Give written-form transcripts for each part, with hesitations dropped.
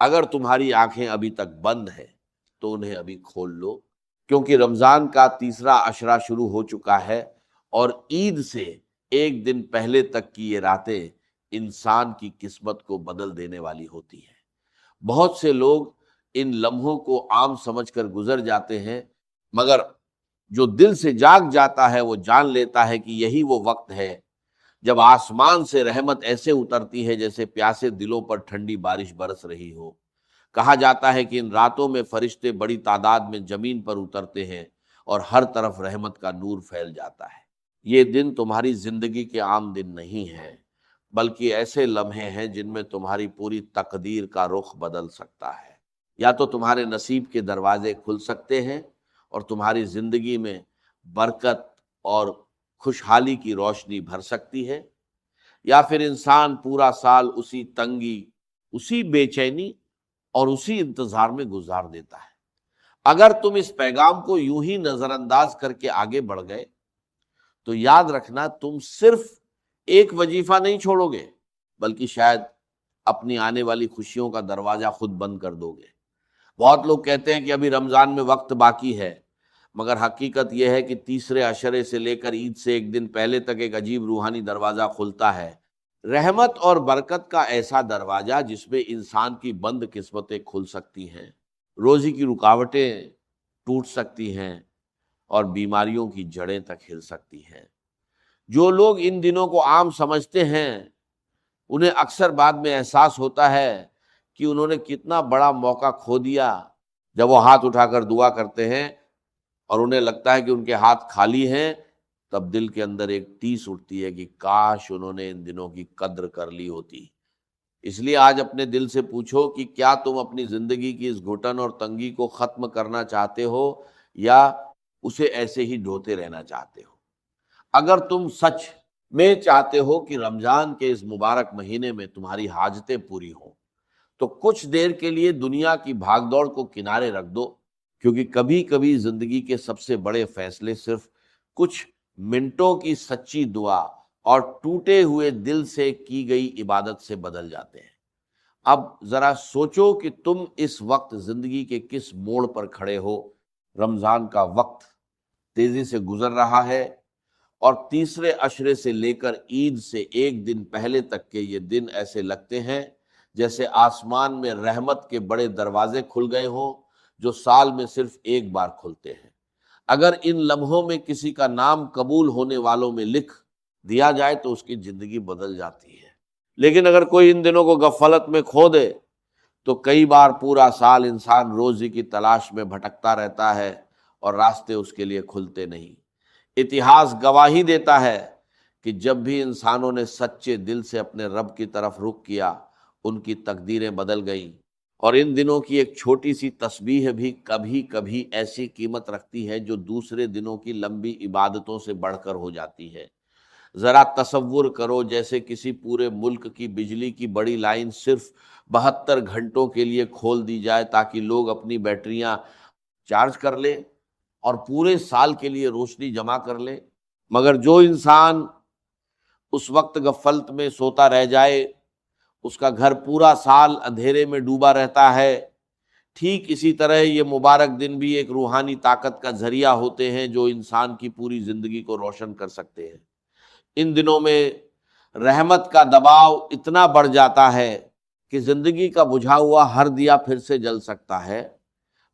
اگر تمہاری آنکھیں ابھی تک بند ہیں تو انہیں ابھی کھول لو، کیونکہ رمضان کا تیسرا عشرہ شروع ہو چکا ہے، اور عید سے ایک دن پہلے تک کی یہ راتیں انسان کی قسمت کو بدل دینے والی ہوتی ہیں۔ بہت سے لوگ ان لمحوں کو عام سمجھ کر گزر جاتے ہیں، مگر جو دل سے جاگ جاتا ہے وہ جان لیتا ہے کہ یہی وہ وقت ہے جب آسمان سے رحمت ایسے اترتی ہے جیسے پیاسے دلوں پر ٹھنڈی بارش برس رہی ہو۔ کہا جاتا ہے کہ ان راتوں میں فرشتے بڑی تعداد میں زمین پر اترتے ہیں اور ہر طرف رحمت کا نور پھیل جاتا ہے۔ یہ دن تمہاری زندگی کے عام دن نہیں ہے، بلکہ ایسے لمحے ہیں جن میں تمہاری پوری تقدیر کا رخ بدل سکتا ہے۔ یا تو تمہارے نصیب کے دروازے کھل سکتے ہیں اور تمہاری زندگی میں برکت اور خوشحالی کی روشنی بھر سکتی ہے، یا پھر انسان پورا سال اسی تنگی، اسی بے چینی اور اسی انتظار میں گزار دیتا ہے۔ اگر تم اس پیغام کو یوں ہی نظر انداز کر کے آگے بڑھ گئے تو یاد رکھنا تم صرف ایک وظیفہ نہیں چھوڑو گے، بلکہ شاید اپنی آنے والی خوشیوں کا دروازہ خود بند کر دو گے۔ بہت لوگ کہتے ہیں کہ ابھی رمضان میں وقت باقی ہے، مگر حقیقت یہ ہے کہ تیسرے عشرے سے لے کر عید سے ایک دن پہلے تک ایک عجیب روحانی دروازہ کھلتا ہے، رحمت اور برکت کا ایسا دروازہ جس میں انسان کی بند قسمتیں کھل سکتی ہیں، روزی کی رکاوٹیں ٹوٹ سکتی ہیں اور بیماریوں کی جڑیں تک ہل سکتی ہیں۔ جو لوگ ان دنوں کو عام سمجھتے ہیں انہیں اکثر بعد میں احساس ہوتا ہے کہ انہوں نے کتنا بڑا موقع کھو دیا۔ جب وہ ہاتھ اٹھا کر دعا کرتے ہیں اور انہیں لگتا ہے کہ ان کے ہاتھ خالی ہیں، تب دل کے اندر ایک ٹیس اٹھتی ہے کہ کاش انہوں نے ان دنوں کی قدر کر لی ہوتی۔ اس لیے آج اپنے دل سے پوچھو کہ کیا تم اپنی زندگی کی اس گھٹن اور تنگی کو ختم کرنا چاہتے ہو یا اسے ایسے ہی ڈھوتے رہنا چاہتے ہو؟ اگر تم سچ میں چاہتے ہو کہ رمضان کے اس مبارک مہینے میں تمہاری حاجتیں پوری ہوں تو کچھ دیر کے لیے دنیا کی بھاگ دوڑ کو کنارے رکھ دو، کیونکہ کبھی کبھی زندگی کے سب سے بڑے فیصلے صرف کچھ منٹوں کی سچی دعا اور ٹوٹے ہوئے دل سے کی گئی عبادت سے بدل جاتے ہیں۔ اب ذرا سوچو کہ تم اس وقت زندگی کے کس موڑ پر کھڑے ہو۔ رمضان کا وقت تیزی سے گزر رہا ہے، اور تیسرے عشرے سے لے کر عید سے ایک دن پہلے تک کے یہ دن ایسے لگتے ہیں جیسے آسمان میں رحمت کے بڑے دروازے کھل گئے ہوں جو سال میں صرف ایک بار کھلتے ہیں۔ اگر ان لمحوں میں کسی کا نام قبول ہونے والوں میں لکھ دیا جائے تو اس کی زندگی بدل جاتی ہے، لیکن اگر کوئی ان دنوں کو غفلت میں کھو دے تو کئی بار پورا سال انسان روزی کی تلاش میں بھٹکتا رہتا ہے اور راستے اس کے لیے کھلتے نہیں۔ اتہاس گواہی دیتا ہے کہ جب بھی انسانوں نے سچے دل سے اپنے رب کی طرف رخ کیا ان کی تقدیریں بدل گئیں، اور ان دنوں کی ایک چھوٹی سی تسبیح بھی کبھی کبھی ایسی قیمت رکھتی ہے جو دوسرے دنوں کی لمبی عبادتوں سے بڑھ کر ہو جاتی ہے۔ ذرا تصور کرو جیسے کسی پورے ملک کی بجلی کی بڑی لائن صرف 72 گھنٹوں کے لیے کھول دی جائے تاکہ لوگ اپنی بیٹریاں چارج کر لیں اور پورے سال کے لیے روشنی جمع کر لیں، مگر جو انسان اس وقت غفلت میں سوتا رہ جائے اس کا گھر پورا سال اندھیرے میں ڈوبا رہتا ہے۔ ٹھیک اسی طرح یہ مبارک دن بھی ایک روحانی طاقت کا ذریعہ ہوتے ہیں جو انسان کی پوری زندگی کو روشن کر سکتے ہیں۔ ان دنوں میں رحمت کا دباؤ اتنا بڑھ جاتا ہے کہ زندگی کا بجھا ہوا ہر دیا پھر سے جل سکتا ہے،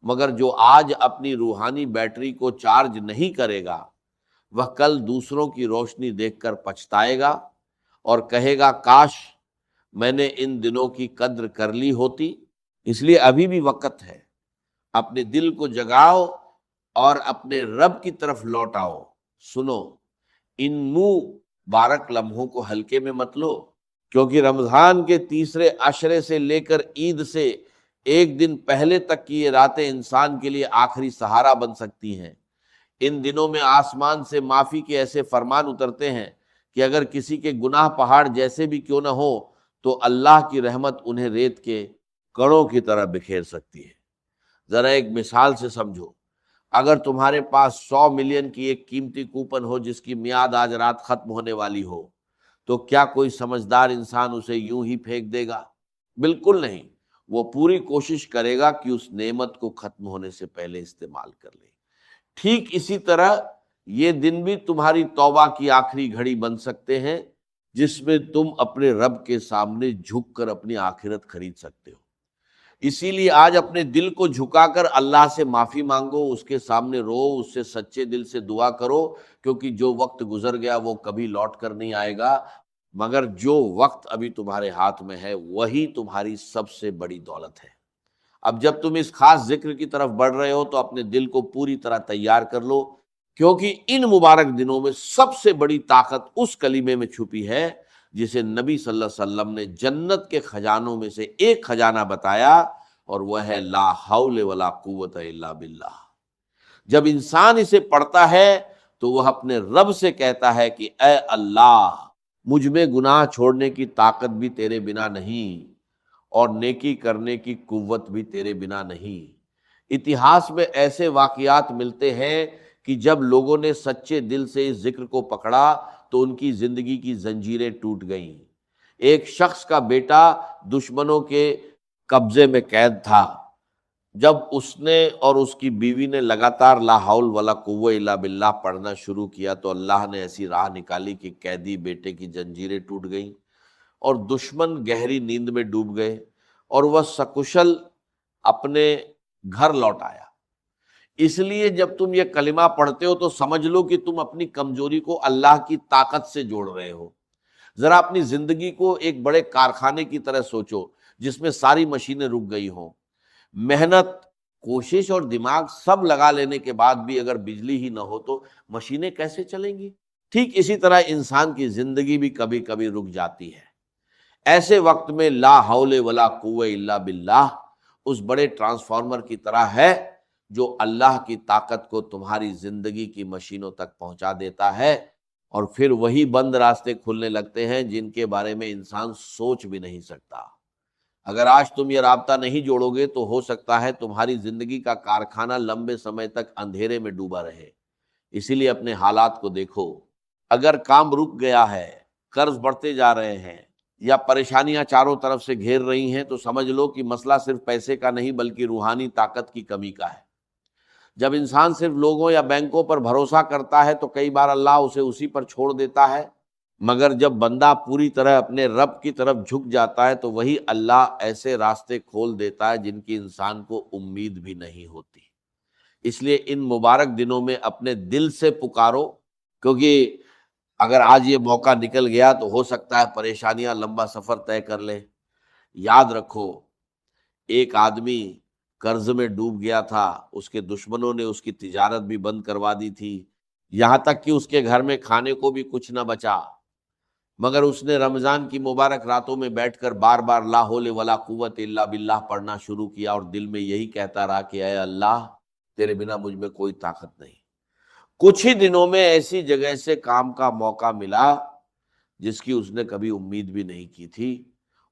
مگر جو آج اپنی روحانی بیٹری کو چارج نہیں کرے گا وہ کل دوسروں کی روشنی دیکھ کر پچھتائے گا اور کہے گا کاش میں نے ان دنوں کی قدر کر لی ہوتی۔ اس لیے ابھی بھی وقت ہے، اپنے دل کو جگاؤ اور اپنے رب کی طرف لوٹ آؤ۔ سنو، ان مبارک لمحوں کو ہلکے میں مت لو، کیونکہ رمضان کے تیسرے عشرے سے لے کر عید سے ایک دن پہلے تک کی یہ راتیں انسان کے لیے آخری سہارا بن سکتی ہیں۔ ان دنوں میں آسمان سے معافی کے ایسے فرمان اترتے ہیں کہ اگر کسی کے گناہ پہاڑ جیسے بھی کیوں نہ ہو تو اللہ کی رحمت انہیں ریت کے کڑوں کی طرح بکھیر سکتی ہے۔ ذرا ایک مثال سے سمجھو، اگر تمہارے پاس 100 ملین کی ایک قیمتی کوپن ہو جس کی میعاد آج رات ختم ہونے والی ہو تو کیا کوئی سمجھدار انسان اسے یوں ہی پھینک دے گا؟ بالکل نہیں، وہ پوری کوشش کرے گا کہ اس نعمت کو ختم ہونے سے پہلے استعمال کر لے۔ ٹھیک اسی طرح یہ دن بھی تمہاری توبہ کی آخری گھڑی بن سکتے ہیں، جس میں تم اپنے رب کے سامنے جھک کر اپنی آخرت خرید سکتے ہو۔ اسی لیے آج اپنے دل کو جھکا کر اللہ سے معافی مانگو، اس کے سامنے رو، اس سے سچے دل سے دعا کرو، کیونکہ جو وقت گزر گیا وہ کبھی لوٹ کر نہیں آئے گا، مگر جو وقت ابھی تمہارے ہاتھ میں ہے وہی تمہاری سب سے بڑی دولت ہے۔ اب جب تم اس خاص ذکر کی طرف بڑھ رہے ہو تو اپنے دل کو پوری طرح تیار کر لو، کیونکہ ان مبارک دنوں میں سب سے بڑی طاقت اس کلمے میں چھپی ہے جسے نبی صلی اللہ علیہ وسلم نے جنت کے خزانوں میں سے ایک خزانہ بتایا، اور وہ ہے لا حول ولا قوت الا باللہ۔ جب انسان اسے پڑھتا ہے تو وہ اپنے رب سے کہتا ہے کہ اے اللہ، مجھ میں گناہ چھوڑنے کی طاقت بھی تیرے بنا نہیں، اور نیکی کرنے کی قوت بھی تیرے بنا نہیں۔ اتہاس میں ایسے واقعات ملتے ہیں کہ جب لوگوں نے سچے دل سے اس ذکر کو پکڑا تو ان کی زندگی کی زنجیریں ٹوٹ گئیں۔ ایک شخص کا بیٹا دشمنوں کے قبضے میں قید تھا، جب اس نے اور اس کی بیوی نے لگاتار لا حول ولا قوت الا باللہ پڑھنا شروع کیا تو اللہ نے ایسی راہ نکالی کہ قیدی بیٹے کی زنجیریں ٹوٹ گئیں اور دشمن گہری نیند میں ڈوب گئے، اور وہ سکشل اپنے گھر لوٹ آیا۔ اس لیے جب تم یہ کلمہ پڑھتے ہو تو سمجھ لو کہ تم اپنی کمزوری کو اللہ کی طاقت سے جوڑ رہے ہو۔ ذرا اپنی زندگی کو ایک بڑے کارخانے کی طرح سوچو جس میں ساری مشینیں رک گئی ہوں، محنت، کوشش اور دماغ سب لگا لینے کے بعد بھی اگر بجلی ہی نہ ہو تو مشینیں کیسے چلیں گی؟ ٹھیک اسی طرح انسان کی زندگی بھی کبھی کبھی رک جاتی ہے۔ ایسے وقت میں لا حول ولا قوت الا باللہ اس بڑے ٹرانسفارمر کی طرح ہے جو اللہ کی طاقت کو تمہاری زندگی کی مشینوں تک پہنچا دیتا ہے، اور پھر وہی بند راستے کھلنے لگتے ہیں جن کے بارے میں انسان سوچ بھی نہیں سکتا۔ اگر آج تم یہ رابطہ نہیں جوڑو گے تو ہو سکتا ہے تمہاری زندگی کا کارخانہ لمبے سمے تک اندھیرے میں ڈوبا رہے۔ اسی لیے اپنے حالات کو دیکھو، اگر کام رک گیا ہے، قرض بڑھتے جا رہے ہیں، یا پریشانیاں چاروں طرف سے گھیر رہی ہیں تو سمجھ لو کہ مسئلہ صرف پیسے کا نہیں بلکہ روحانی طاقت کی کمی کا ہے۔ جب انسان صرف لوگوں یا بینکوں پر بھروسہ کرتا ہے تو کئی بار اللہ اسے اسی پر چھوڑ دیتا ہے، مگر جب بندہ پوری طرح اپنے رب کی طرف جھک جاتا ہے تو وہی اللہ ایسے راستے کھول دیتا ہے جن کی انسان کو امید بھی نہیں ہوتی۔ اس لیے ان مبارک دنوں میں اپنے دل سے پکارو، کیونکہ اگر آج یہ موقع نکل گیا تو ہو سکتا ہے پریشانیاں لمبا سفر طے کر لیں۔ یاد رکھو، ایک آدمی قرض میں ڈوب گیا تھا، اس کے دشمنوں نے اس کی تجارت بھی بند کروا دی تھی، یہاں تک کہ اس کے گھر میں کھانے کو بھی کچھ نہ بچا، مگر اس نے رمضان کی مبارک راتوں میں بیٹھ کر بار بار لا حول ولا قوت الا باللہ پڑھنا شروع کیا، اور دل میں یہی کہتا رہا کہ اے اللہ، تیرے بنا مجھ میں کوئی طاقت نہیں۔ کچھ ہی دنوں میں ایسی جگہ سے کام کا موقع ملا جس کی اس نے کبھی امید بھی نہیں کی تھی،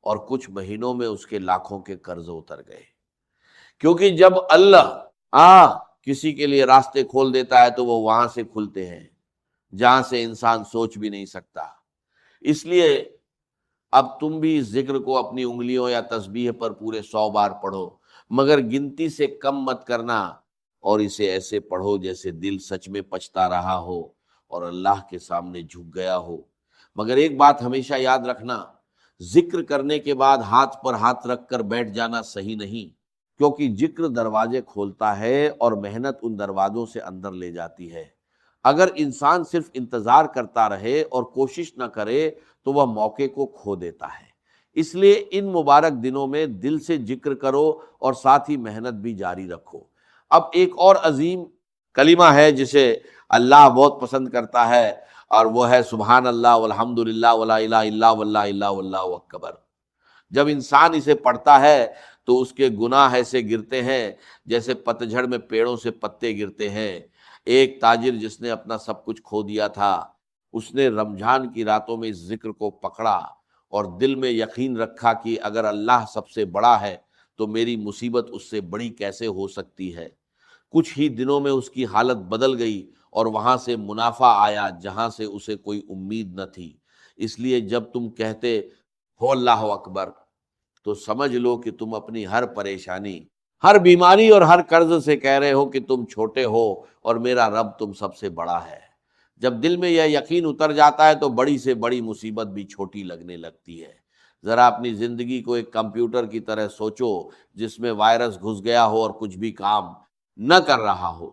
اور کچھ مہینوں میں اس کے لاکھوں کے قرض اتر گئے۔ کیونکہ جب اللہ کسی کے لیے راستے کھول دیتا ہے تو وہ وہاں سے کھلتے ہیں جہاں سے انسان سوچ بھی نہیں سکتا۔ اس لیے اب تم بھی اس ذکر کو اپنی انگلیوں یا تسبیح پر پورے 100 بار پڑھو، مگر گنتی سے کم مت کرنا، اور اسے ایسے پڑھو جیسے دل سچ میں پچھتا رہا ہو اور اللہ کے سامنے جھک گیا ہو۔ مگر ایک بات ہمیشہ یاد رکھنا، ذکر کرنے کے بعد ہاتھ پر ہاتھ رکھ کر بیٹھ جانا صحیح نہیں، کیونکہ ذکر دروازے کھولتا ہے اور محنت ان دروازوں سے اندر لے جاتی ہے۔ اگر انسان صرف انتظار کرتا رہے اور کوشش نہ کرے تو وہ موقع کو کھو دیتا ہے۔ اس لیے ان مبارک دنوں میں دل سے ذکر کرو اور ساتھ ہی محنت بھی جاری رکھو۔ اب ایک اور عظیم کلمہ ہے جسے اللہ بہت پسند کرتا ہے، اور وہ ہے سبحان اللہ والحمد للہ ولا الہ الا واللہ الا واللہ اکبر۔ جب انسان اسے پڑھتا ہے تو اس کے گناہ ایسے گرتے ہیں جیسے پتجھڑ میں پیڑوں سے پتے گرتے ہیں۔ ایک تاجر جس نے اپنا سب کچھ کھو دیا تھا، اس نے رمضان کی راتوں میں اس ذکر کو پکڑا اور دل میں یقین رکھا کہ اگر اللہ سب سے بڑا ہے تو میری مصیبت اس سے بڑی کیسے ہو سکتی ہے۔ کچھ ہی دنوں میں اس کی حالت بدل گئی اور وہاں سے منافع آیا جہاں سے اسے کوئی امید نہ تھی۔ اس لیے جب تم کہتے ہو اللہ اکبر تو سمجھ لو کہ تم اپنی ہر پریشانی، ہر بیماری اور ہر قرض سے کہہ رہے ہو کہ تم چھوٹے ہو اور میرا رب تم سب سے بڑا ہے۔ جب دل میں یہ یقین اتر جاتا ہے تو بڑی سے بڑی مصیبت بھی چھوٹی لگنے لگتی ہے۔ ذرا اپنی زندگی کو ایک کمپیوٹر کی طرح سوچو جس میں وائرس گھس گیا ہو اور کچھ بھی کام نہ کر رہا ہو۔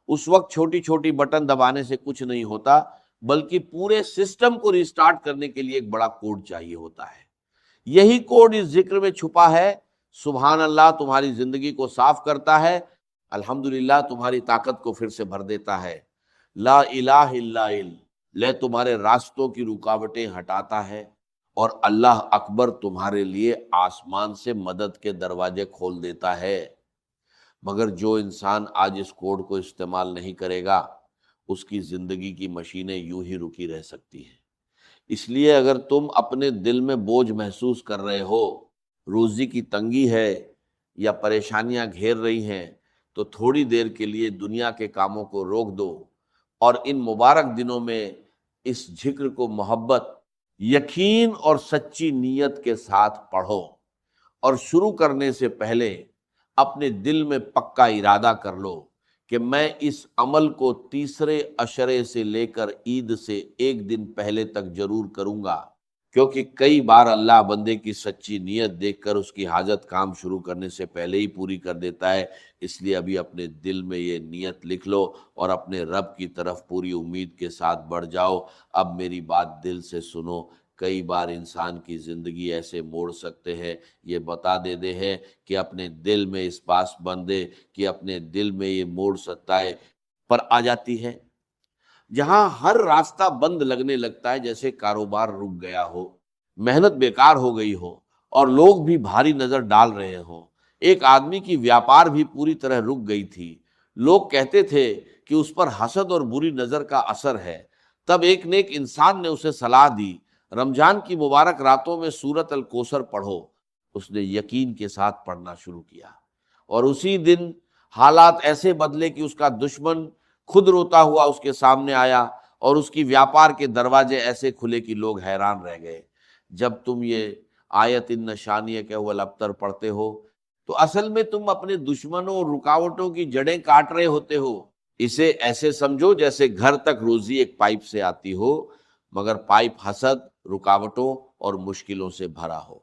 اس وقت چھوٹی چھوٹی بٹن دبانے سے کچھ نہیں ہوتا، بلکہ پورے سسٹم کو ریسٹارٹ کرنے کے لیے ایک بڑا کوڈ چاہیے ہوتا ہے۔ یہی کوڈ اس ذکر میں چھپا ہے۔ سبحان اللہ تمہاری زندگی کو صاف کرتا ہے، الحمدللہ تمہاری طاقت کو پھر سے بھر دیتا ہے، لا الہ الا اللہ تمہارے راستوں کی رکاوٹیں ہٹاتا ہے، اور اللہ اکبر تمہارے لیے آسمان سے مدد کے دروازے کھول دیتا ہے۔ مگر جو انسان آج اس کوڈ کو استعمال نہیں کرے گا، اس کی زندگی کی مشینیں یوں ہی رکی رہ سکتی ہیں۔ اس لیے اگر تم اپنے دل میں بوجھ محسوس کر رہے ہو، روزی کی تنگی ہے یا پریشانیاں گھیر رہی ہیں، تو تھوڑی دیر کے لیے دنیا کے کاموں کو روک دو اور ان مبارک دنوں میں اس ذکر کو محبت، یقین اور سچی نیت کے ساتھ پڑھو، اور شروع کرنے سے پہلے اپنے دل میں پکا ارادہ کر لو کہ میں اس عمل کو تیسرے عشرے سے لے کر عید سے ایک دن پہلے تک ضرور کروں گا، کیونکہ کئی بار اللہ بندے کی سچی نیت دیکھ کر اس کی حاجت کام شروع کرنے سے پہلے ہی پوری کر دیتا ہے۔ اس لیے ابھی اپنے دل میں یہ نیت لکھ لو اور اپنے رب کی طرف پوری امید کے ساتھ بڑھ جاؤ۔ اب میری بات دل سے سنو، کئی بار انسان کی زندگی ایسے موڑ سکتے ہیں، یہ بتا دیتے ہیں کہ اپنے دل میں اس پاس بندے کہ اپنے دل میں یہ موڑ سکتا ہے، پر آ جاتی ہے جہاں ہر راستہ بند لگنے لگتا ہے، جیسے کاروبار رک گیا ہو، محنت بیکار ہو گئی ہو اور لوگ بھی بھاری نظر ڈال رہے ہوں۔ ایک آدمی کی ویاپار بھی پوری طرح رک گئی تھی، لوگ کہتے تھے کہ اس پر حسد اور بری نظر کا اثر ہے۔ تب ایک نیک انسان نے اسے صلاح دی، رمضان کی مبارک راتوں میں سورۃ الکوثر پڑھو۔ اس نے یقین کے ساتھ پڑھنا شروع کیا، اور اسی دن حالات ایسے بدلے کہ اس کا دشمن خود روتا ہوا اس کے سامنے آیا، اور اس کی ویاپار کے دروازے ایسے کھلے کہ لوگ حیران رہ گئے۔ جب تم یہ آیت ان شانیہ کہ هو الابتر پڑھتے ہو تو اصل میں تم اپنے دشمنوں اور رکاوٹوں کی جڑیں کاٹ رہے ہوتے ہو۔ اسے ایسے سمجھو جیسے گھر تک روزی ایک پائپ سے آتی ہو، مگر پائپ حسد، رکاوٹوں اور مشکلوں سے بھرا ہو۔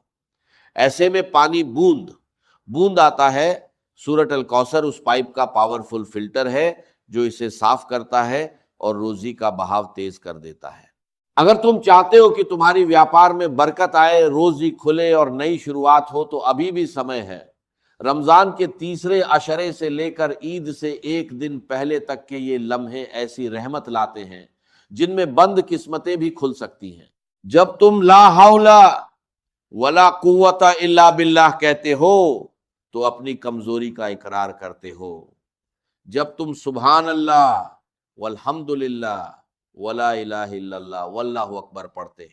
ایسے میں پانی بوند بوند آتا ہے، سورۃ الکوثر اس پائپ کا پاورفل فلٹر ہے جو اسے صاف کرتا ہے اور روزی کا بہاؤ تیز کر دیتا ہے۔ اگر تم چاہتے ہو کہ تمہاری ویاپار میں برکت آئے، روزی کھلے اور نئی شروعات ہو، تو ابھی بھی سمے ہے۔ رمضان کے تیسرے عشرے سے لے کر عید سے ایک دن پہلے تک کے یہ لمحے ایسی رحمت لاتے ہیں جن میں بند قسمتیں بھی کھل سکتی ہیں۔ جب تم لا حول ولا قوت الا باللہ کہتے ہو تو اپنی کمزوری کا اقرار کرتے ہو۔ جب تم سبحان اللہ والحمد للہ ولا الہ الا اللہ واللہ اکبر پڑھتے،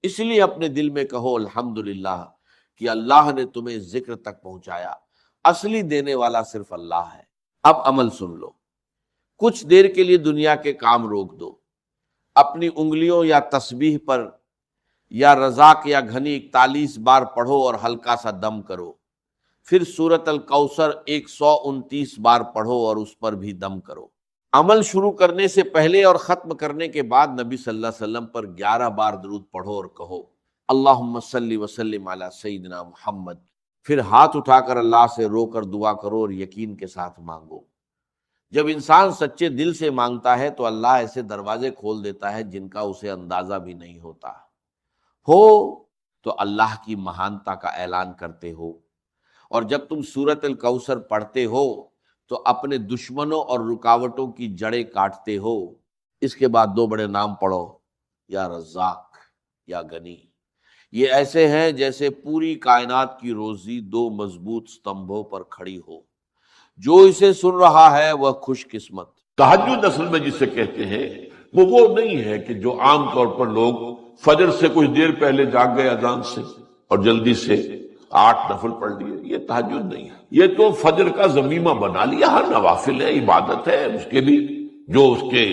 اس لیے اپنے دل میں کہو الحمدللہ کہ اللہ نے تمہیں ذکر تک پہنچایا، اصلی دینے والا صرف اللہ ہے۔ اب عمل سن لو، کچھ دیر کے لیے دنیا کے کام روک دو، اپنی انگلیوں یا تسبیح پر یا رزاق یا گھنی 41 بار پڑھو اور ہلکا سا دم کرو، پھر سورۃ الکوثر 129 بار پڑھو اور اس پر بھی دم کرو۔ عمل شروع کرنے سے پہلے اور ختم کرنے کے بعد نبی صلی اللہ علیہ وسلم پر 11 بار درود پڑھو اور کہو اللہم صلی وسلم علی سیدنا محمد، پھر ہاتھ اٹھا کر اللہ سے رو کر دعا کرو اور یقین کے ساتھ مانگو۔ جب انسان سچے دل سے مانگتا ہے تو اللہ ایسے دروازے کھول دیتا ہے جن کا اسے اندازہ بھی نہیں ہوتا۔ ہو تو اللہ کی مہانتا کا اعلان کرتے ہو، اور جب تم سورۃ الکوثر پڑھتے ہو تو اپنے دشمنوں اور رکاوٹوں کی جڑیں کاٹتے ہو۔ اس کے بعد 2 بڑے نام پڑھو، یا رزاق یا غنی۔ یہ ایسے ہیں جیسے پوری کائنات کی روزی 2 مضبوط ستمبھوں پر کھڑی ہو۔ جو اسے سن رہا ہے وہ خوش قسمت۔ تہجد اصل میں جسے کہتے ہیں وہ نہیں ہے کہ جو عام طور پر لوگ فجر سے کچھ دیر پہلے جاگ گئے اذان سے اور جلدی سے 8 نفل پڑھ لیے، یہ تہجد نہیں ہے۔ یہ تو فجر کا ضمیمہ بنا لیا، ہر نوافل ہے، عبادت ہے، اس کے بھی جو اس کے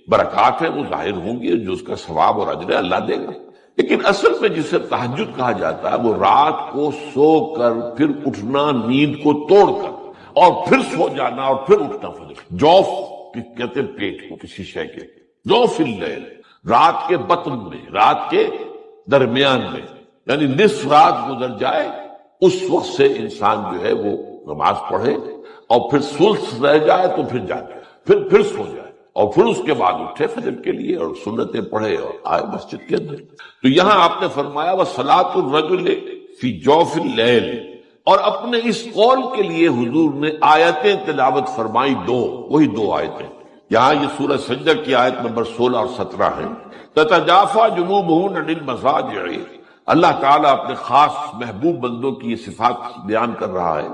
برکات ہیں وہ ظاہر ہوں گی، جو اس کا ثواب اور اجر اللہ دے گا۔ لیکن اصل میں جسے تہجد کہا جاتا ہے وہ رات کو سو کر پھر اٹھنا، نیند کو توڑ کر، اور پھر سو جانا اور پھر اٹھنا فجر۔ جوف کہتے ہیں پیٹ کو کسی شے کے، جوف اللیل، رات کے بطن میں، رات کے درمیان میں، یعنی نصف رات گزر جائے اس وقت سے انسان جو ہے وہ نماز پڑھے، اور پھر ثلث رہ جائے تو پھر جاگے، پھر سو جائے، اور پھر اس کے بعد اٹھے فجر کے لیے اور سنتیں پڑھے اور آئے مسجد کے اندر۔ تو یہاں آپ نے فرمایا وَصَلَاةُ الرَّجُلِ فِي جَوْفِ اللَّيْلِ، اور اپنے اس قول کے لیے حضور نے آیتیں تلاوت فرمائی وہی دو آیتیں۔ یہاں یہ سورہ سجدہ کی آیت نمبر 16 اور 17 ہے۔ تَتَجَافَىٰ جُنُوبُهُمْ عَنِ الْمَضَاجِعِ، اللہ تعالیٰ اپنے خاص محبوب بندوں کی یہ صفات بیان کر رہا ہے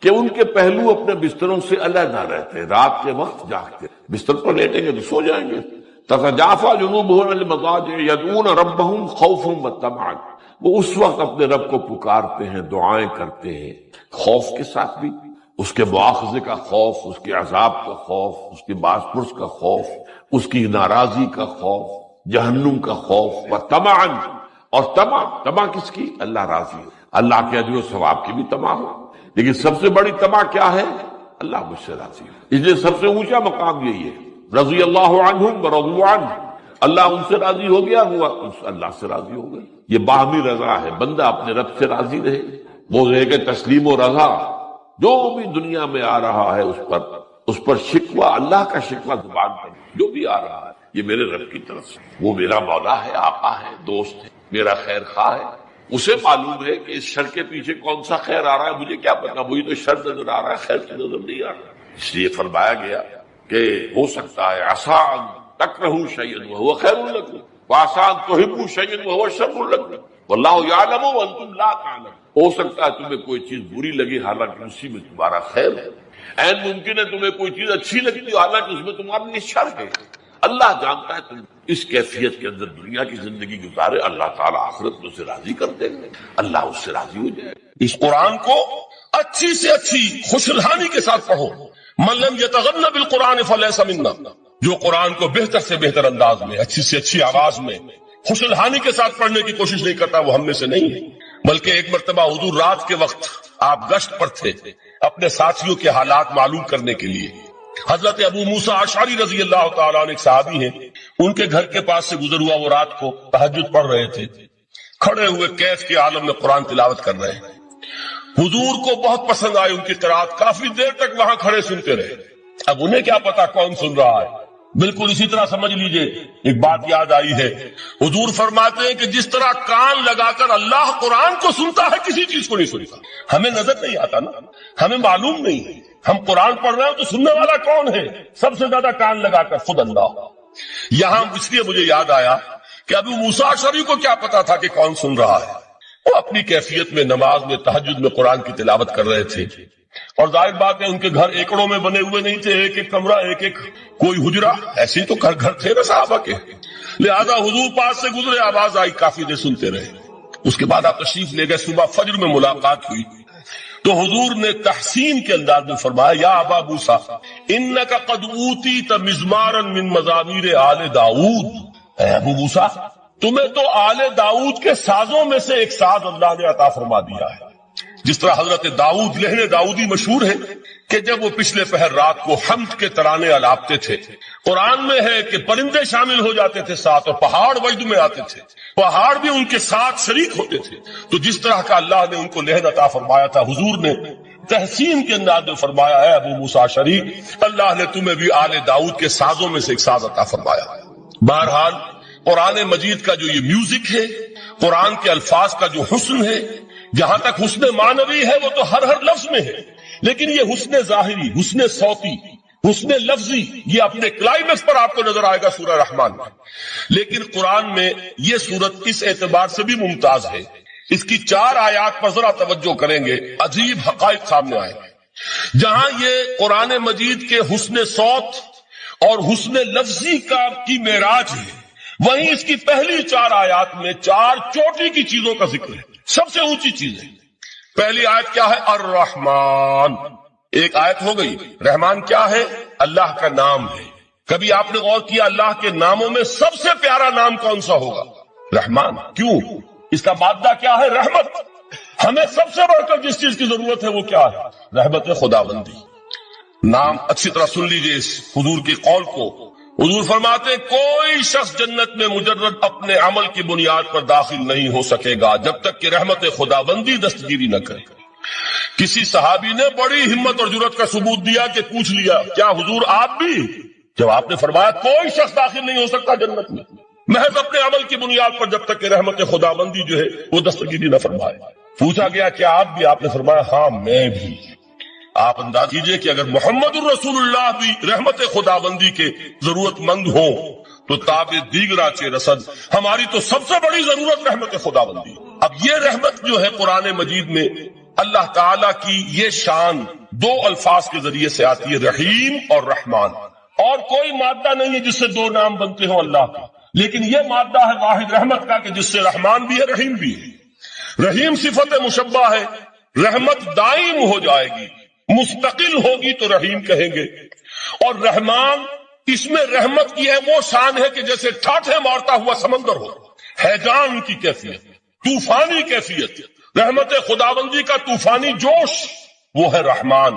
کہ ان کے پہلو اپنے بستروں سے علیحدہ رہتے ہیں، رات کے وقت جاگتے، بستر پر لیٹیں گے تو سو جائیں گے۔ تَتَجَافَىٰ جُنُوبُهُمْ عَنِ الْمَضَاجِعِ يَدْعُونَ رَبَّهُمْ خَوْفًا وَطَمَعًا، وہ اس وقت اپنے رب کو پکارتے ہیں، دعائیں کرتے ہیں، خوف کے ساتھ بھی، اس کے مواخذے کا خوف، اس کے عذاب کا خوف، اس کے باز پرس کا خوف، اس کی ناراضی کا خوف، جہنم کا خوف، وطمعًا، اور طمع کس کی؟ اللہ راضی ہو، اللہ کے اجر و ثواب کی بھی طمع ہو، لیکن سب سے بڑی طمع کیا ہے؟ اللہ مجھ سے راضی ہو۔ اس لیے سب سے اونچا مقام یہی ہے، رضی اللہ عنہم ورضوا عنہ، اللہ ان سے راضی ہو گیا، وہ اللہ سے راضی ہو گئے۔ یہ باہمی رضا ہے، بندہ اپنے رب سے راضی رہے، وہ رہے کہ تسلیم و رضا، جو بھی دنیا میں آ رہا ہے اس پر شکوہ، اللہ کا شکوہ زبان پر جو بھی آ رہا ہے یہ میرے رب کی طرف سے، وہ میرا مولا ہے، آقا ہے، دوست ہے، میرا خیر خواہ ہے، اسے معلوم ہے کہ اس شر کے پیچھے کون سا خیر آ رہا ہے، مجھے کیا پتا، مجھے تو شر نظر آ رہا ہے، خیر تو نظر نہیں آ رہا۔ اس لیے فرمایا گیا کہ ہو سکتا ہے عسیٰ ان تکرہوا شیئا وہو خیر لکم وعسیٰ ان تحبوا شیئا وہو شر لکم واللہ یعلم وانتم لا تعلمون، ہو سکتا ہے تمہیں کوئی چیز بری لگے حالانکہ اسی میں تمہارا خیر ہے، عین ممکن ہے تمہیں کوئی چیز اچھی لگتی ہو حالانکہ اس میں تمہارے لیے شر ہے۔ اللہ جانتا ہے تم اس کیفیت کے اندر دنیا کی زندگی گزارے، اللہ تعالیٰ آخرت میں اسے راضی کر دیں گے، اللہ اس سے راضی ہو جائے۔ اس قرآن کو اچھی سے اچھی خوشلہانی کے ساتھ پڑھو۔ من لم یتغن بالقرآن فلیس منا، جو قرآن کو بہتر سے بہتر انداز میں، اچھی سے اچھی آواز میں، خوشلہانی کے ساتھ پڑھنے کی کوشش نہیں کرتا وہ ہم میں سے نہیں ہے۔ بلکہ ایک مرتبہ حضور رات کے وقت آپ گشت پر تھے اپنے ساتھیوں کے حالات معلوم کرنے کے لیے۔ حضرت ابو موسیٰ اشعری رضی اللہ تعالیٰ عنہ ایک صحابی ہیں، ان کے گھر کے پاس سے گزر ہوا، وہ رات کو تہجد پڑھ رہے تھے، کھڑے ہوئے کیف کے عالم میں قرآن تلاوت کر رہے ہیں۔ حضور کو بہت پسند آئی ان کی قرات، کافی دیر تک وہاں کھڑے سنتے رہے۔ اب انہیں کیا پتا کون سن رہا ہے، بالکل اسی طرح سمجھ لیجئے ایک بات یاد آئی ہے، حضور فرماتے ہیں کہ جس طرح کان لگا کر اللہ قرآن کو سنتا ہے کسی چیز کو نہیں سنتا۔ ہمیں نظر نہیں آتا نا، ہمیں معلوم نہیں، ہم قرآن پڑھ رہے ہیں تو سننے والا کون ہے؟ سب سے زیادہ کان لگا کر خود اللہ۔ یہاں اس لیے مجھے یاد آیا کہ ابو موسیٰ اشعری کو کیا پتا تھا کہ کون سن رہا ہے، وہ اپنی کیفیت میں نماز میں تہجد میں قرآن کی تلاوت کر رہے تھے، اور ظاہر بات ہے ان کے گھر ایکڑوں میں بنے ہوئے نہیں تھے، ایک ایک کمرہ، ایک ایک کوئی حجرہ، ایسے ہی تو گھر تھے نا صحابہ کے، لہذا حضور پاس سے گزرے، آواز آئی، کافی دیر سنتے رہے۔ اس کے بعد آپ تشریف لے گئے، صبح فجر میں ملاقات ہوئی تو حضور نے تحسین کے انداز میں فرمایا، یا ابا موسیٰ انک قد اوتیت مزمارا من مزامیر آل داؤد، اے ابو موسیٰ تمہیں تو آل داؤد کے سازوں میں سے ایک ساز اللہ نے عطا فرما دیا ہے۔ جس طرح حضرت داؤد لہن داؤدی مشہور ہے کہ جب وہ پچھلے پہر رات کو حمد کے ترانے الاپتے تھے، قرآن میں ہے کہ پرندے شامل ہو جاتے تھے ساتھ، اور پہاڑ وجد میں آتے تھے، پہاڑ بھی ان کے ساتھ شریک ہوتے تھے۔ تو جس طرح کا اللہ نے ان کو لہن عطا فرمایا تھا، حضور نے تحسین کے انداز میں فرمایا، ہے ابو موسیٰ اشعری اللہ نے تمہیں بھی آل داؤد کے سازوں میں سے ایک ساز عطا فرمایا۔ بہرحال قرآن مجید کا جو یہ میوزک ہے، قرآن کے الفاظ کا جو حسن ہے، جہاں تک حسن معنوی ہے وہ تو ہر لفظ میں ہے، لیکن یہ حسن ظاہری، حسن صوتی، حسن لفظی، یہ اپنے کلائمیکس پر آپ کو نظر آئے گا سورہ رحمان میں۔ لیکن قرآن میں یہ سورت اس اعتبار سے بھی ممتاز ہے، اس کی 4 آیات پر ذرا توجہ کریں گے، عجیب حقائق سامنے آئے گے۔ جہاں یہ قرآن مجید کے حسن صوت اور حسن لفظی کی معراج ہے، وہیں اس کی پہلی 4 آیات میں 4 چوٹی کی چیزوں کا ذکر ہے، سب سے اونچی چیز ہے۔ پہلی آیت کیا ہے؟ الرحمن، ایک آیت ہو گئی۔ رحمان کیا ہے؟ اللہ کا نام ہے۔ کبھی آپ نے غور کیا اللہ کے ناموں میں سب سے پیارا نام کون سا ہوگا؟ رحمان کیوں؟ اس کا مادہ کیا ہے؟ رحمت. ہمیں سب سے بڑھ کر جس چیز کی ضرورت ہے وہ کیا ہے؟ رحمت خداوندی. نام اچھی طرح سن لیجئے اس حضور کی قول کو. حضور فرماتے ہیں کوئی شخص جنت میں مجرد اپنے عمل کی بنیاد پر داخل نہیں ہو سکے گا جب تک کہ رحمت خداوندی دستگیری نہ کرے. کسی صحابی نے بڑی ہمت اور جرأت کا ثبوت دیا کہ پوچھ لیا کیا حضور آپ بھی؟ جب آپ نے فرمایا کوئی شخص داخل نہیں ہو سکتا جنت میں محض اپنے عمل کی بنیاد پر جب تک کہ رحمت خداوندی جو ہے وہ دستگیری نہ فرمائے. پوچھا گیا کیا آپ بھی؟ آپ نے فرمایا ہاں میں بھی. آپ انداز کیجئے کہ اگر محمد الرسول اللہ بھی رحمت خداوندی کے ضرورت مند ہوں تو تاب دیگرا چے رسد ہماری تو سب سے بڑی ضرورت رحمت خداوندی. اب یہ رحمت جو ہے قرآن مجید میں اللہ تعالیٰ کی یہ شان دو الفاظ کے ذریعے سے آتی ہے، رحیم اور رحمان. اور کوئی مادہ نہیں ہے جس سے دو نام بنتے ہوں اللہ کا، لیکن یہ مادہ ہے واحد رحمت کا کہ جس سے رحمان بھی ہے رحیم بھی ہے. رحیم صفت مشبہ ہے، رحمت دائم ہو جائے گی، مستقل ہوگی تو رحیم کہیں گے. اور رحمان اس میں رحمت کی ہے وہ شان ہے کہ جیسے ٹھاٹھے مارتا ہوا سمندر ہو، ہیجان کی کیفیت، طوفانی کیفیت. رحمت خداوندی کا طوفانی جوش وہ ہے رحمان.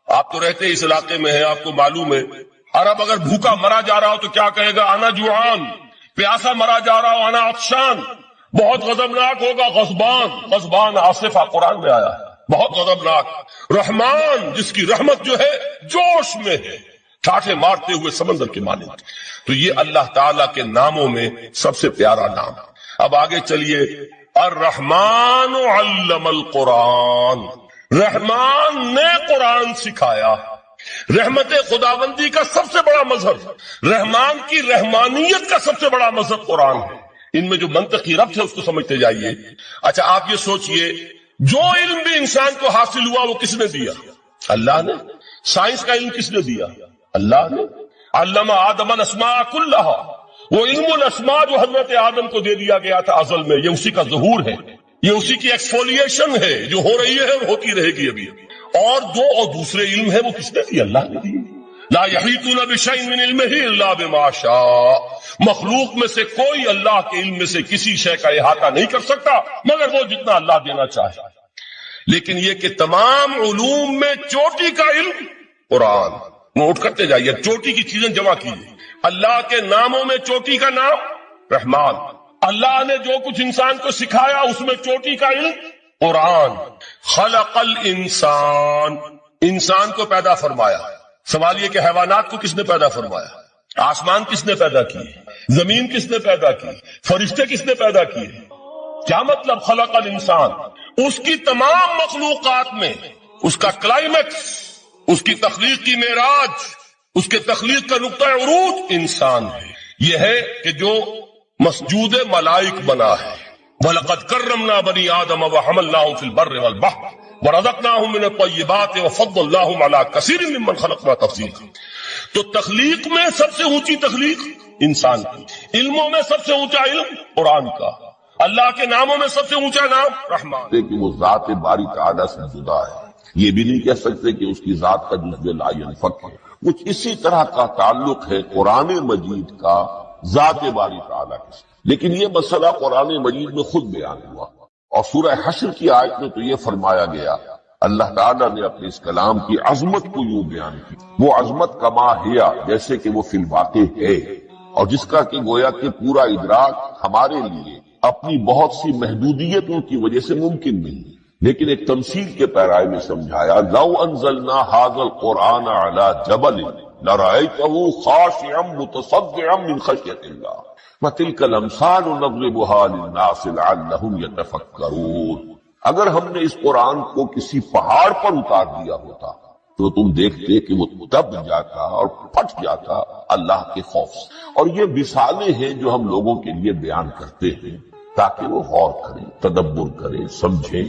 آپ تو رہتے اس علاقے میں ہیں، آپ کو معلوم ہے عرب اگر بھوکا مرا جا رہا ہو تو کیا کہے گا؟ انا جوعان. پیاسا مرا جا رہا ہو انا عطشان. بہت غضبناک ہوگا غضبان. غضبان آصفہ قرآن میں آیا ہے، بہت غضبناک. رحمان جس کی رحمت جو ہے جوش میں ہے، ٹھاٹھے مارتے ہوئے سمندر کے مانند. تو یہ اللہ تعالیٰ کے ناموں میں سب سے پیارا نام. اب آگے چلیے. الرحمن علم القرآن، رحمان نے قرآن سکھایا. رحمت خداوندی کا سب سے بڑا مظہر، رحمان کی رحمانیت کا سب سے بڑا مظہر قرآن ہے. ان میں جو منطقی ربط ہے اس کو سمجھتے جائیے. اچھا آپ یہ سوچئے جو علم بھی انسان کو حاصل ہوا وہ کس نے دیا؟ اللہ نے. سائنس کا علم کس نے دیا؟ اللہ نے. علم آدم الاسماء کلھا، وہ علم الاسماء جو حضرت آدم کو دے دیا گیا تھا ازل میں، یہ اسی کا ظہور ہے، یہ اسی کی ایکسفولیشن ہے جو ہو رہی ہے اور ہوتی رہے گی ابھی. اور دوسرے علم ہے وہ کس نے دی؟ اللہ نے دی. لا یحیطون بشیء من علمہ الا بما شاء. مخلوق میں سے کوئی اللہ کے علم میں سے کسی شے کا احاطہ نہیں کر سکتا مگر وہ جتنا اللہ دینا چاہے. لیکن یہ کہ تمام علوم میں چوٹی کا علم قرآن. نوٹ کرتے جائیے، چوٹی کی چیزیں جمع کیجیے. اللہ کے ناموں میں چوٹی کا نام رحمان. اللہ نے جو کچھ انسان کو سکھایا اس میں چوٹی کا علم قرآن. خلق الانسان، انسان کو پیدا فرمایا. سوال یہ کہ حیوانات کو کس نے پیدا فرمایا؟ آسمان کس نے پیدا کی؟ زمین کس نے پیدا کی؟ فرشتے کس نے پیدا کیے؟ کیا مطلب خلق الانسان؟ اس کی تمام مخلوقات میں اس کا کلائمیکس، اس کی تخلیق کی معراج، اس کے تخلیق کا نقطہ عروج انسان ہے. یہ ہے کہ جو مسجود ملائک بنا ہے. وَلَقَدْ كَرَّمْنَا بَنِي آدَمَ وَحَمَلْنَاهُمْ فِي الْبَرِّ وَالْبَحْرِ وَرَزَقْنَاهُمْ مِنَ الطَّيِّبَاتِ وَفَضَّلْنَاهُمْ عَلَى كَثِيرٍ مِّمَّنْ خَلَقْنَا تَفْضِيلًا. تو تخلیق میں سب سے اونچی تخلیق انسان کی، علموں میں سب سے اونچا علم قرآن کا، اللہ کے ناموں میں سب سے اونچا نام رحمان. کہ وہ ذات باری تعالیٰ سے جدا ہے، یہ بھی نہیں کہہ سکتے کہ اس کی ذات کا جزو لا ينفک ہے. کچھ اسی طرح کا تعلق ہے قرآن مجید کا ذات باری تعالیٰ کے ساتھ. لیکن یہ مسئلہ قرآن مجید میں خود بیان ہوا، اور سورہ حشر کی آیت میں تو یہ فرمایا گیا، اللہ تعالیٰ نے اپنے اس کلام کی عظمت کو یوں بیان کی، وہ عظمت کما ہیا جیسے کہ وہ فی الواقع ہے، اور جس کا کہ گویا کہ پورا ادراک ہمارے لیے اپنی بہت سی محدودیتوں کی وجہ سے ممکن نہیں. لیکن ایک تمثیل کے پیرائے میں سمجھایا، لو انزلنا هذا القرآن على جبل لرأيته خاشعا متصدعا من خشية الله وتلك الامثال نضربها للناس لعلهم يتفكرون. اگر ہم نے اس قرآن کو کسی پہاڑ پر اتار دیا ہوتا تو تم دیکھتے کہ وہ دب جاتا اور پھٹ جاتا اللہ کے خوف سے. اور یہ مثالیں ہیں جو ہم لوگوں کے لیے بیان کرتے ہیں تاکہ وہ غور کریں، تدبر کریں، سمجھیں.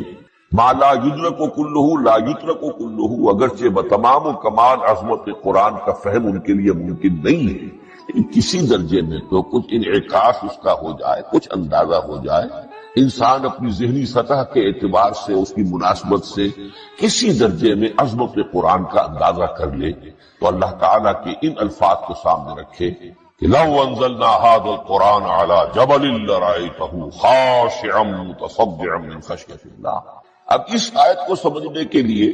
ما لا یدرک کلہ لا یترک کلہ، اگرچہ بتمام و کمال عظمت قرآن کا فہم ان کے لیے ممکن نہیں ہے، لیکن کسی درجے میں تو کچھ انعکاس اس کا ہو جائے، کچھ اندازہ ہو جائے. انسان اپنی ذہنی سطح کے اعتبار سے، اس کی مناسبت سے کسی درجے میں عظمت قرآن کا اندازہ کر لے تو اللہ تعالیٰ کے ان الفاظ کو سامنے رکھے کہ لو انزلنا هذا القرآن على جبل لرأيته خاشعا متصدعا من خشية الله۔ اب اس آیت کو سمجھنے کے لیے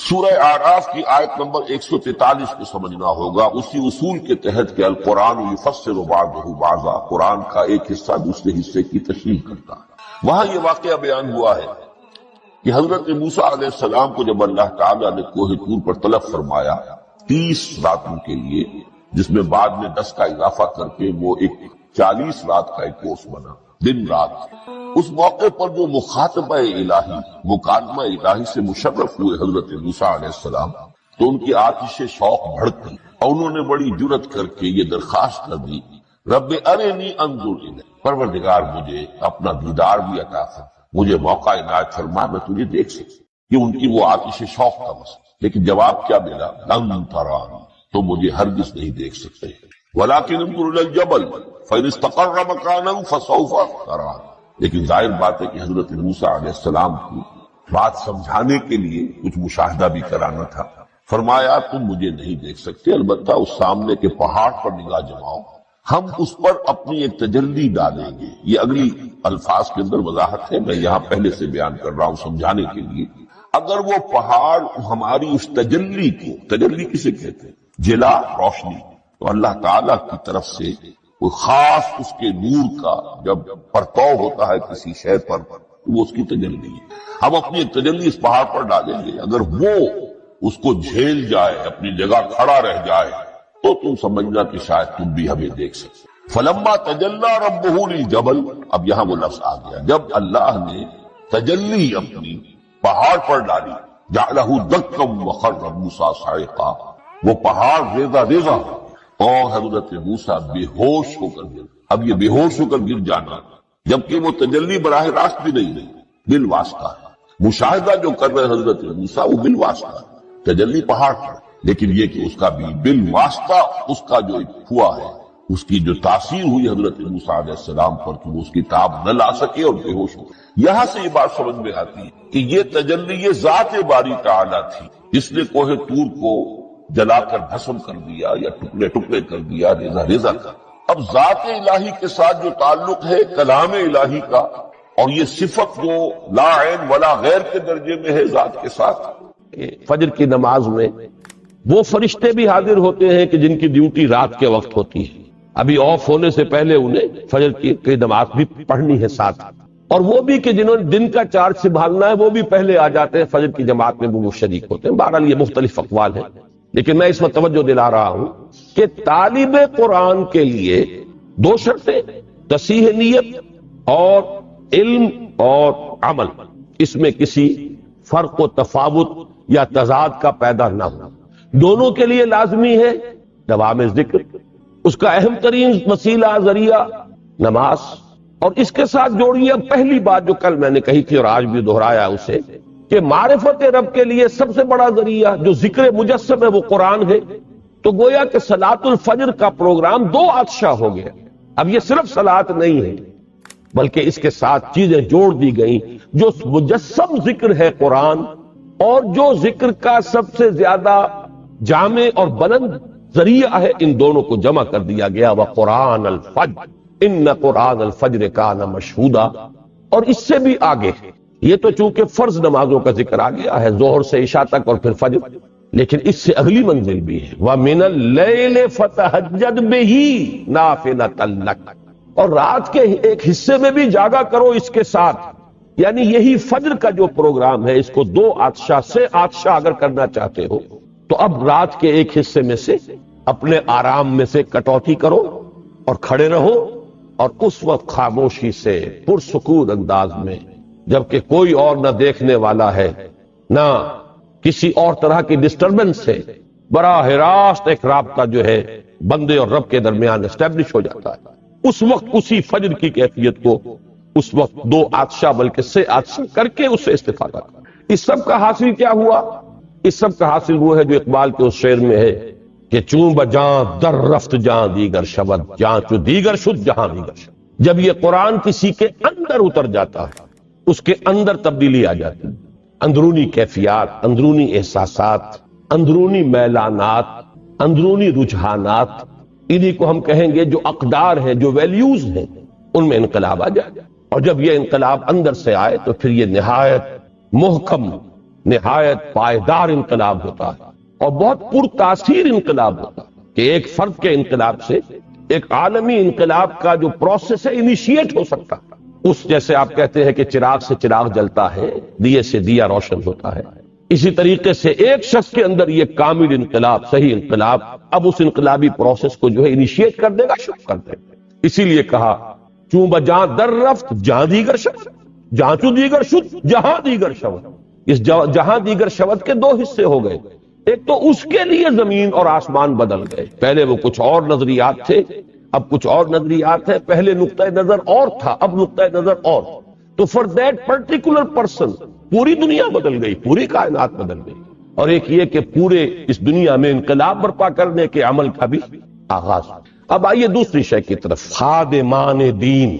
سورہ اعراف کی آیت نمبر 143 کو سمجھنا ہوگا، اسی اصول کے تحت کہ القرآن یفسر بعضہ بعضا، قرآن کا ایک حصہ دوسرے حصے کی تشریح کرتا ہے۔ وہاں یہ واقعہ بیان ہوا ہے کہ حضرت موسیٰ علیہ السلام کو جب اللہ تعالیٰ نے کوہ طور پر طلب فرمایا 30 راتوں کے لیے، جس میں بعد میں 10 کا اضافہ کر کے وہ ایک 40 رات کا ایک کورس بنا، دن رات، اس موقع پر جو مخاطبہ الہی، مکالمہ الہی سے مشرف ہوئے حضرت موسیٰ علیہ السلام، تو ان کی آتش شوق بھڑک گئی اور انہوں نے بڑی جرت کر کے یہ درخواست کر دی، رب ارنی انظر الیک، پروردگار مجھے اپنا دیدار بھی عطا کر، مجھے موقع عنایت فرما، میں تجھے دیکھ سکوں۔ یہ ان کی وہ آتش شوق کا مسئلہ، لیکن جواب کیا ملا؟ لن ترانی، تو مجھے ہرگز نہیں دیکھ سکتے، ولیکن انظر الی الجبل فإن استقر مکانہ فسوف ترانی۔ لیکن ظاہر بات ہے کہ حضرت موسیٰ علیہ السلام کو بات سمجھانے کے لیے کچھ مشاہدہ بھی کرانا تھا۔ فرمایا تم مجھے نہیں دیکھ سکتے، البتہ اس سامنے کے پہاڑ پر نگاہ جماؤ، ہم اس پر اپنی ایک تجلی ڈالیں گے۔ یہ اگلی الفاظ کے اندر وضاحت ہے، میں یہاں پہلے سے بیان کر رہا ہوں سمجھانے کے لیے۔ اگر وہ پہاڑ ہماری اس تجلی کو، تجلی کسے کہتے ہیں؟ جلا، روشنی، تو اللہ تعالیٰ کی طرف سے کوئی خاص اس کے نور کا جب پرتو ہوتا ہے کسی شے پر تو وہ اس کی تجلی ہے۔ ہم اپنی ایک تجلی اس پہاڑ پر ڈالیں گے، اگر وہ اس کو جھیل جائے، اپنی جگہ کھڑا رہ جائے، تو تم سمجھنا کہ شاید تم بھی ہمیں دیکھ سکتے۔ فلما تجلی ربہ للجبل، اب یہاں وہ لفظ آ گیا، جب اللہ نے تجلی اپنی پہاڑ پر ڈالی، جعلہ دکا وخر موسیٰ صعقا، وہ پہاڑ ریزہ ریزہ ہو اور حضرت موسیٰ بے ہوش ہو کر گر۔ اب یہ بے ہوش ہو کر گر جانا، جبکہ وہ تجلی براہ راست بھی نہیں، بالواسطہ ہے۔ مشاہدہ جو کر رہے حضرت موسیٰ وہ بالواسطہ ہے، تجلی پہاڑ پر، لیکن یہ کہ اس کا بھی بالواسطہ اس کا جو ہوا ہے، اس کی جو تاثیر ہوئی حضرت موسیٰ علیہ السلام پر کہ وہ اس کی تاب نہ لا سکے اور بے ہوش ہو۔ یہاں سے یہ بات سمجھ میں آتی ہے کہ یہ تجلی یہ ذات باری تعالیٰ تھی جس نے کوہ طور کو جلا کر بھسم کر دیا یا ٹکڑے ٹکڑے کر دیا، ریزہ ریزہ کر۔ اب ذات الہی کے ساتھ جو تعلق ہے کلام الہی کا، اور یہ صفت جو لا عین ولا غیر کے درجے میں ہے ذات کے ساتھ، فجر کی نماز میں وہ فرشتے بھی حاضر ہوتے ہیں کہ جن کی ڈیوٹی رات کے وقت ہوتی ہے، ابھی آف ہونے سے پہلے انہیں فجر کی نماز بھی پڑھنی ہے ساتھ، اور وہ بھی کہ جنہوں نے دن کا چارج سنبھالنا ہے وہ بھی پہلے آ جاتے ہیں، فجر کی جماعت میں وہ شریک ہوتے ہیں۔ بہرحال یہ مختلف اقوال ہیں، لیکن میں اس وقت توجہ دلا رہا ہوں کہ طالب قرآن کے لیے دو شرطیں، تصحیح نیت اور علم اور عمل، اس میں کسی فرق و تفاوت یا تضاد کا پیدا نہ ہو، دونوں کے لیے لازمی ہے دوام ذکر، اس کا اہم ترین وسیلہ ذریعہ نماز، اور اس کے ساتھ جوڑیے پہلی بات جو کل میں نے کہی تھی اور آج بھی دہرایا اسے، کہ معرفت رب کے لیے سب سے بڑا ذریعہ جو ذکر مجسم ہے وہ قرآن ہے۔ تو گویا کہ صلاۃ الفجر کا پروگرام دو عطشہ ہو گیا، اب یہ صرف صلاۃ نہیں ہے بلکہ اس کے ساتھ چیزیں جوڑ دی گئیں، جو مجسم ذکر ہے قرآن، اور جو ذکر کا سب سے زیادہ جامع اور بلند ذریعہ ہے، ان دونوں کو جمع کر دیا گیا۔ وقرآن الفجر ان قرآن الفجر کان مشہودا، اور اس سے بھی آگے یہ تو چونکہ فرض نمازوں کا ذکر آ گیا ہے، ظہر سے عشاء تک اور پھر فجر، لیکن اس سے اگلی منزل بھی ہے، وَمِنَ اللَّيْلِ فَتَهَجَّدْ بِهِ نَافِلَةً لَكَ، اور رات کے ایک حصے میں بھی جاگا کرو اس کے ساتھ، یعنی یہی فجر کا جو پروگرام ہے، اس کو دو عطشہ سے عطشہ اگر کرنا چاہتے ہو تو اب رات کے ایک حصے میں سے اپنے آرام میں سے کٹوتی کرو اور کھڑے رہو، اور اس وقت خاموشی سے پرسکون انداز میں، جبکہ کوئی اور نہ دیکھنے والا ہے نہ کسی اور طرح کی ڈسٹربنس ہے، براہ راست ایک رابطہ جو ہے بندے اور رب کے درمیان اسٹیبلش ہو جاتا ہے۔ اس وقت اسی فجر کی کیفیت کو اس وقت دو عطشہ بلکہ سے عطشہ کر کے اس سے استفادہ کرا۔ اس سب کا حاصل کیا ہوا؟ اس سب کا حاصل وہ ہے جو اقبال کے اس شعر میں ہے کہ چوں بجاں در رفت جاں دیگر شبد، جاں چو دیگر شد جہاں دیگر شبد۔ جب یہ قرآن کسی کے اندر اتر جاتا ہے، اس کے اندر تبدیلی آ جاتی ہے، اندرونی کیفیات، اندرونی احساسات، اندرونی میلانات، اندرونی رجحانات، انہی کو ہم کہیں گے جو اقدار ہیں، جو ویلیوز ہیں، ان میں انقلاب آ جائے، اور جب یہ انقلاب اندر سے آئے تو پھر یہ نہایت محکم، نہایت پائیدار انقلاب ہوتا ہے، اور بہت پرتاثیر انقلاب ہوتا ہے کہ ایک فرد کے انقلاب سے ایک عالمی انقلاب کا جو پروسیس ہے انیشیٹ ہو سکتا ہے۔ اس جیسے آپ کہتے ہیں کہ چراغ سے چراغ جلتا ہے، دیے سے دیا روشن ہوتا ہے، اسی طریقے سے ایک شخص کے اندر یہ کامل انقلاب، صحیح انقلاب اب اس انقلابی پروسیس کو جو ہے انیشیٹ کر دے گا، شروع کر دے گا۔ اسی لیے کہا چوں بجاں در رفت جہاں دیگر شود، جہاں چوں دیگر شد جہاں دیگر شود۔ اس جہاں دیگر شود کے دو حصے ہو گئے، ایک تو اس کے لیے زمین اور آسمان بدل گئے، پہلے وہ کچھ اور نظریات تھے، اب کچھ اور نظریات ہیں، پہلے نقطہ نظر اور تھا، اب نقطہ نظر اور۔ تو فار دیٹ پرٹیکولر پرسن پوری دنیا بدل گئی، پوری کائنات بدل گئی، اور ایک یہ کہ پورے اس دنیا میں انقلاب برپا کرنے کے عمل کا بھی آغاز۔ اب آئیے دوسری شے کی طرف، خادمان دین۔